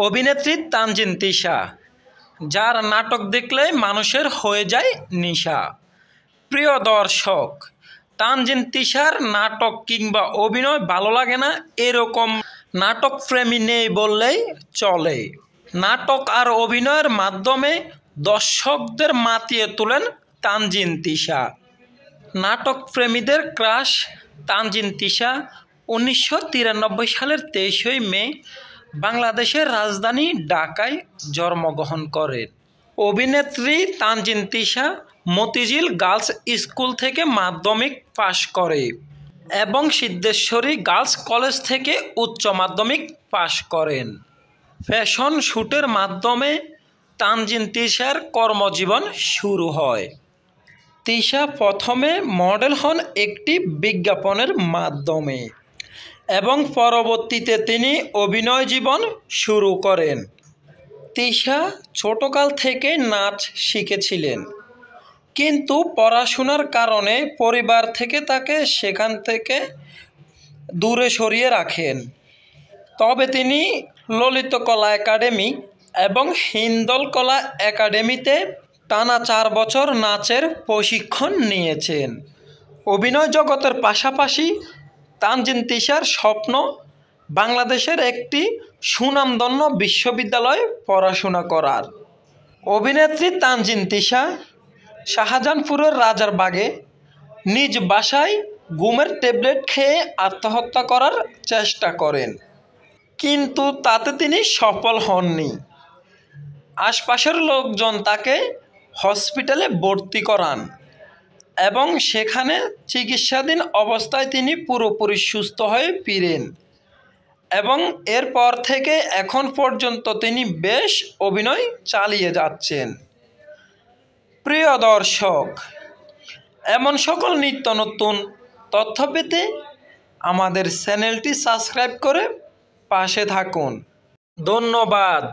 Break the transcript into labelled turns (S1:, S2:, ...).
S1: অভিনেত্রী তানজিন তিশা, যার নাটক দেখলে মানুষের হয়ে যায় নেশা। প্রিয় দর্শক, তানজিন তিশার নাটক কিংবা অভিনয় ভালো লাগে না এরকম নাটক প্রেমী নেই বললেই চলে। নাটক আর অভিনয়ের মাধ্যমে দর্শকদের মাতিয়ে তোলেন তানজিন তিশা। নাটক প্রেমীদের ক্রাশ তানজিন তিশা 1993 সালের 23 মে বাংলাদেশের রাজধানী ঢাকায় জন্মগ্রহণ করেন। অভিনেত্রী তানজিন তিশা মতিঝিল গার্লস স্কুল থেকে মাধ্যমিক পাশ করে এবং সিদ্ধেশ্বরী গার্লস কলেজ থেকে উচ্চ মাধ্যমিক পাশ করেন। ফ্যাশন শ্যুটের মাধ্যমে তানজিন তিশার কর্মজীবন শুরু হয়। তিশা প্রথমে মডেল হন একটি বিজ্ঞাপনের মাধ্যমে এবং পরবর্তীতে তিনি অভিনয় জীবন শুরু করেন। তিশা ছোটকাল থেকে নাচ শিখেছিলেন, কিন্তু পড়াশোনার কারণে পরিবার থেকে তাকে সেখান থেকে দূরে সরিয়ে রাখেন। তবে তিনি ললিত কলা একাডেমি এবং হিন্দল কলা একাডেমিতে টানা 4 বছর নাচের প্রশিক্ষণ নিয়েছেন। অভিনয় জগতের পাশাপাশি তানজিন তিশার স্বপ্ন বাংলাদেশের একটি সুনামধন্য বিশ্ববিদ্যালয়ে পড়াশোনা করার। অভিনেত্রী তানজিন তিশা শাহজাহানপুরের রাজারবাগে নিজ বাসায় ঘুমের ট্যাবলেট খেয়ে আত্মহত্যা করার চেষ্টা করেন, কিন্তু তাতে তিনি সফল হননি। আশপাশের লোকজন তাকে হসপিটালে ভর্তি করান এবং সেখানে চিকিৎসাধীন অবস্থায় তিনি পুরোপুরি সুস্থ হয়ে ফিরেন এবং এরপর থেকে এখন পর্যন্ত তিনি বেশ অভিনয় চালিয়ে যাচ্ছেন। প্রিয় দর্শক, এমন সকল নিত্য নতুন তথ্য পেতে আমাদের চ্যানেলটি সাবস্ক্রাইব করে পাশে থাকুন। ধন্যবাদ।